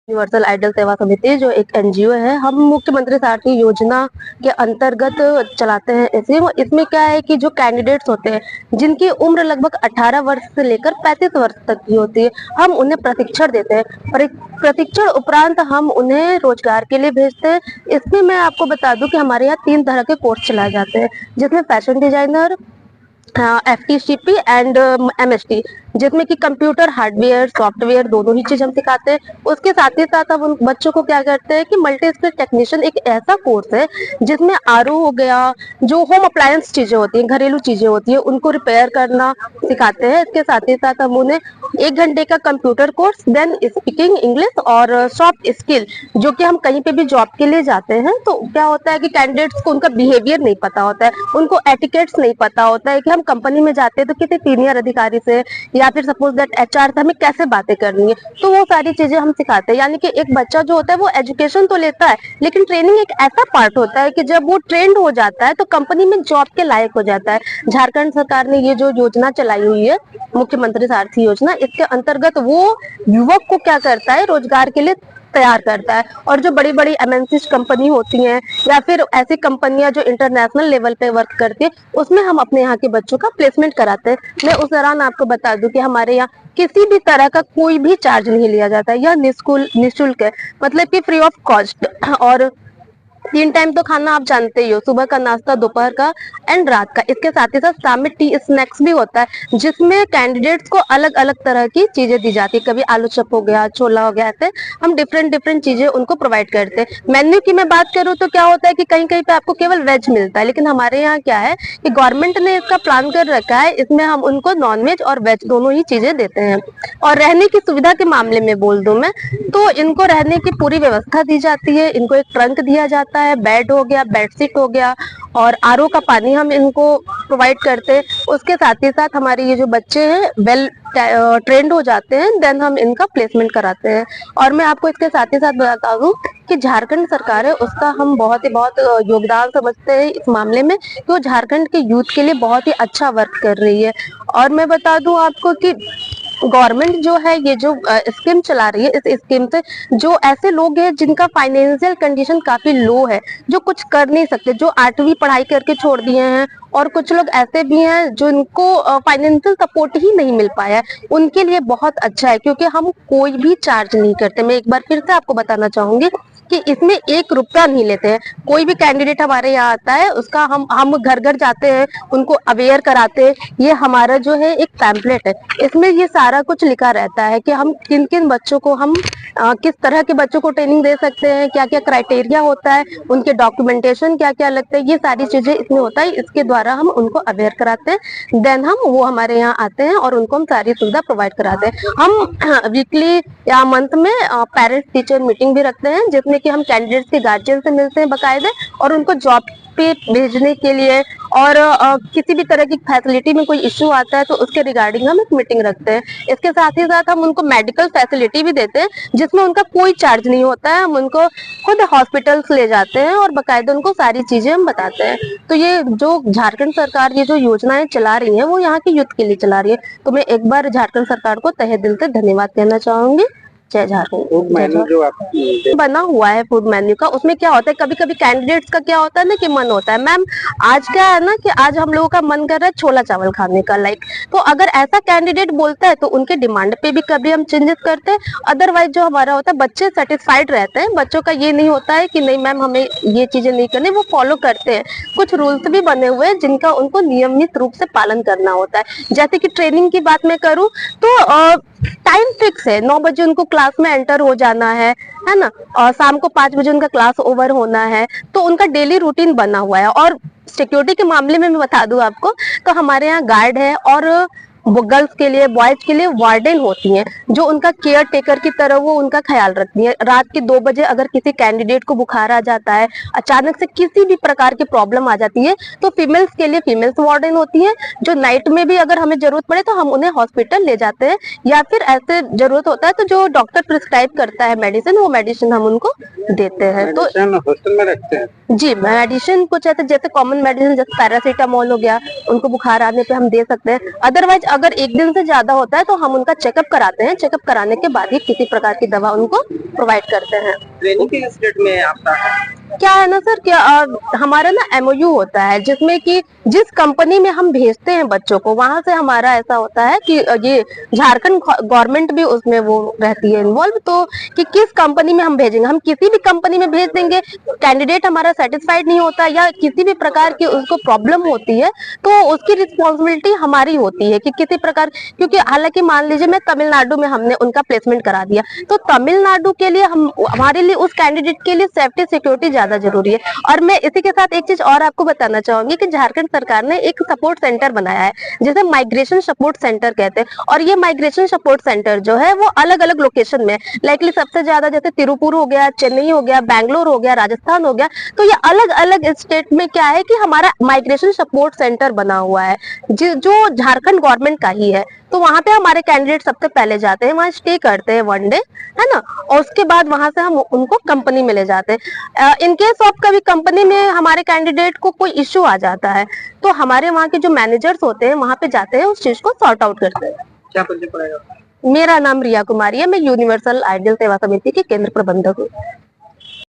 Universal idol सेवा समिति जो एक एनजीओ है, हम मुख्यमंत्री सारथी योजना के अंतर्गत चलाते हैं। इसमें क्या है कि जो कैंडिडेट्स होते हैं जिनकी उम्र लगभग 18 वर्ष से लेकर 35 वर्ष तक की होती है, हम उन्हें प्रशिक्षण देते हैं। प्रशिक्षण उपरांत हम उन्हें रोजगार के लिए भेजते हैं। इसमें मैं आपको बता दूं कि हमारे यहाँ 3 तरह के कोर्स चलाए जाते हैं, जिसमें fashion designer, FTCP and MST, जिसमें कि कंप्यूटर हार्डवेयर सॉफ्टवेयर दोनों ही चीज हम सिखाते हैं। उसके साथ ही साथ हम उन बच्चों को क्या करते हैं कि मल्टी स्किल टेक्नीशियन एक ऐसा कोर्स है जिसमें RO हो गया, जो होम अप्लायंस चीजें होती हैं, घरेलू चीजें होती है, उनको रिपेयर करना सिखाते हैं। इसके साथ ही साथ हम उन्हें 1 घंटे का computer course, then speaking English और सॉफ्ट स्किल, जो कि हम कहीं पे भी जॉब के लिए जाते हैं तो क्या होता है कि कैंडिडेट्स को उनका बिहेवियर नहीं पता होता है, उनको एटिकेट्स नहीं पता होता है कि हम कंपनी में जाते हैं तो किसी सीनियर अधिकारी से या फिर सपोज दैट HR से हमें कैसे बातें करनी है, तो वो सारी चीजें हम सिखाते हैं। यानी कि एक बच्चा जो होता है वो एजुकेशन तो लेता है, लेकिन ट्रेनिंग एक ऐसा पार्ट होता है कि जब वो ट्रेंड हो जाता है तो कंपनी में जॉब के लायक हो जाता है। झारखंड सरकार ने ये जो योजना चलाई हुई है, मुख्यमंत्री सारथी योजना, इसके अंतर्गत वो युवक को क्या करता है, रोजगार के लिए तैयार करता है। और जो बड़ी बड़ी MNC कंपनी होती हैं या फिर ऐसी कंपनियां जो इंटरनेशनल लेवल पे वर्क करती है, उसमें हम अपने यहाँ के बच्चों का प्लेसमेंट कराते हैं। मैं उस दौरान आपको बता दूं कि हमारे यहाँ किसी भी तरह का कोई भी चार्ज नहीं लिया जाता है, यह निःशुल्क है, मतलब कि फ्री ऑफ कॉस्ट। और 3 टाइम तो खाना आप जानते ही हो, सुबह का नाश्ता, दोपहर का एंड रात का। इसके साथ ही साथ शाम में टी स्नैक्स भी होता है, जिसमें कैंडिडेट्स को अलग अलग तरह की चीजें दी जाती है। कभी आलू चप हो गया, छोला हो गया, ऐसे हम डिफरेंट चीजें उनको प्रोवाइड करते हैं। मेन्यू की मैं बात करूँ तो क्या होता है कि कहीं कहीं पे आपको केवल वेज मिलता है, लेकिन हमारे यहाँ क्या है कि गवर्नमेंट ने इसका प्लान कर रखा है, इसमें हम उनको नॉन वेज और वेज दोनों ही चीजें देते हैं। और रहने की सुविधा के मामले में बोल दूं मैं तो इनको रहने की पूरी व्यवस्था दी जाती है। इनको एक ट्रंक दिया जाता है, बेड हो गया, बेडशीट हो गया, और RO का पानी हम इनको प्रोवाइड करते हैं। उसके साथ ही साथ हमारे ये जो बच्चे हैं वेल ट्रेंड हो जाते हैं, देन हम इनका प्लेसमेंट कराते हैं। और मैं आपको इसके साथ ही साथ बता दूं कि झारखंड सरकार है, उसका हम बहुत योगदान समझते हैं इस मामले में कि वो झारखंड के यूथ के लिए बहुत ही अच्छा वर्क कर रही है। और मैं बता दूं आपको कि गवर्नमेंट जो है ये जो स्कीम चला रही है, इस स्कीम से जो ऐसे लोग हैं जिनका फाइनेंशियल कंडीशन काफी लो है, जो कुछ कर नहीं सकते, जो 8वीं पढ़ाई करके छोड़ दिए हैं, और कुछ लोग ऐसे भी हैं जिनको फाइनेंशियल सपोर्ट ही नहीं मिल पाया है, उनके लिए बहुत अच्छा है, क्योंकि हम कोई भी चार्ज नहीं करते। मैं एक बार फिर से आपको बताना चाहूंगी कि इसमें 1 रुपया नहीं लेते हैं। कोई भी कैंडिडेट हमारे यहाँ आता है, उसका हम घर घर जाते हैं, उनको अवेयर कराते हैं। ये हमारा जो है एक पैम्पलेट है, इसमें ये सारा कुछ लिखा रहता है कि हम किन किन बच्चों को हम किस तरह के बच्चों को ट्रेनिंग दे सकते हैं, क्या क्या क्राइटेरिया होता है, उनके डॉक्यूमेंटेशन क्या क्या लगते हैं, ये सारी चीजें इसमें होता है। इसके द्वारा हम उनको अवेयर कराते हैं, देन वो हमारे यहाँ आते हैं और उनको हम सारी सुविधा प्रोवाइड कराते हैं। हम वीकली या मंथ में पेरेंट्स टीचर मीटिंग भी रखते हैं, जिसमें कि हम कैंडिडेट्स के गार्जियन से मिलते हैं बाकायदे, और उनको जॉब पे भेजने के लिए और किसी भी तरह की फैसिलिटी में कोई इश्यू आता है तो उसके रिगार्डिंग हम एक मीटिंग रखते हैं। इसके साथ ही साथ हम उनको मेडिकल फैसिलिटी भी देते हैं, जिसमें उनका कोई चार्ज नहीं होता है। हम उनको खुद हॉस्पिटल्स ले जाते हैं और बाकायदा उनको सारी चीजें हम बताते हैं। तो ये जो झारखंड सरकार ये जो योजनाएं चला रही है वो यहाँ के यूथ के लिए चला रही है। तो मैं एक बार झारखंड सरकार को तहे दिल से धन्यवाद कहना चाहूंगी। जय झारखंड। फूड मेन्यू जो आप बना हुआ है फूड मेन्यू का, उसमें क्या होता है, कभी कभी कैंडिडेट्स का क्या होता है ना कि मन होता है, मैम आज क्या है ना कि आज हम लोगों का मन कर रहा है छोला चावल खाने का, लाइक, तो अगर ऐसा कैंडिडेट बोलता है तो उनके डिमांड पे भी कभी हम चेंजेस करते हैं। अदरवाइज जो हमारा होता है, बच्चे सेटिस्फाइड रहते हैं, बच्चों का ये नहीं होता है कि नहीं मैम हमें ये चीजें नहीं करनी, वो फॉलो करते हैं। कुछ रूल्स भी बने हुए हैं जिनका उनको नियमित रूप से पालन करना होता है। जैसे कि ट्रेनिंग की बात मैं करूँ तो टाइम फिक्स है, 9 बजे उनको क्लास में एंटर हो जाना है ना, और शाम को 5 बजे उनका क्लास ओवर होना है। तो उनका डेली रूटीन बना हुआ है। और सिक्योरिटी के मामले में मैं बता दूं आपको, तो हमारे यहाँ गार्ड है, और वो गर्ल्स के लिए, बॉयज के लिए वार्डन होती हैं, जो उनका केयर टेकर की तरह वो उनका ख्याल रखती है। रात के 2 बजे अगर किसी कैंडिडेट को बुखार आ जाता है, अचानक से किसी भी प्रकार की प्रॉब्लम आ जाती है, तो फीमेल्स के लिए फीमेल्स वार्डन होती है, जो नाइट में भी अगर हमें जरूरत पड़े तो हम उन्हें हॉस्पिटल ले जाते हैं, या फिर ऐसे जरूरत होता है तो जो डॉक्टर प्रिस्क्राइब करता है मेडिसिन, वो मेडिसिन हम उनको देते हैं। तो हॉस्टल में रखते हैं जी, मेडिसिन कुछ ऐसे जैसे कॉमन मेडिसिन जैसे पैरासीटामोल हो गया, उनको बुखार आने पे हम दे सकते हैं। अदरवाइज अगर एक दिन से ज्यादा होता है तो हम उनका चेकअप कराते हैं, चेकअप कराने के बाद ही किसी प्रकार की दवा उनको प्रोवाइड करते हैं। ट्रेनिंग के स्टेट में आपका है? क्या है ना सर, क्या हमारा ना एमओयू होता है जिसमें कि जिस कंपनी में हम भेजते हैं बच्चों को, वहां से हमारा ऐसा होता है कि ये झारखंड गवर्नमेंट भी उसमें वो रहती है इन्वॉल्व, तो कि किस कंपनी में हम भेजेंगे। हम किसी भी कंपनी में भेज देंगे, कैंडिडेट हमारा सेटिस्फाइड नहीं होता या किसी भी प्रकार की उसको प्रॉब्लम होती है, तो उसकी रिस्पॉन्सिबिलिटी हमारी होती है कि किसी प्रकार, क्योंकि हालांकि मान लीजिए मैं तमिलनाडु में हमने उनका प्लेसमेंट करा दिया, तो तमिलनाडु के लिए हम हमारे लिए उस कैंडिडेट के लिए सेफ्टी सिक्योरिटी ज्यादा जरूरी है। और मैं इसी के साथ एक चीज और आपको बताना चाहूंगी कि झारखंड सरकार ने एक सपोर्ट सेंटर बनाया है जिसे माइग्रेशन सपोर्ट सेंटर कहते हैं, और ये माइग्रेशन सपोर्ट सेंटर जो है वो अलग अलग लोकेशन में, लाइकली सबसे ज्यादा जैसे तिरुपुर हो गया, चेन्नई हो गया, बैंगलोर हो गया, राजस्थान हो गया, तो ये अलग अलग स्टेट में क्या है कि हमारा माइग्रेशन सपोर्ट सेंटर बना हुआ है जो झारखंड गवर्नमेंट का ही है। तो वहां पे हमारे कैंडिडेट सबसे पहले जाते हैं, वहां स्टे करते हैं 1 डे, है ना, और उसके बाद वहां से हम उनको कंपनी में ले जाते हैं। इन केस ऑफ कभी कंपनी में हमारे कैंडिडेट को कोई इश्यू आ जाता है तो हमारे वहाँ के जो मैनेजर्स होते हैं वहां पे जाते हैं, उस चीज को सॉर्ट आउट करते हैं। क्या परिचय पड़ेगा? मेरा नाम रिया कुमारी है, मैं यूनिवर्सल आइडियल सेवा समिति की केंद्र प्रबंधक हूँ।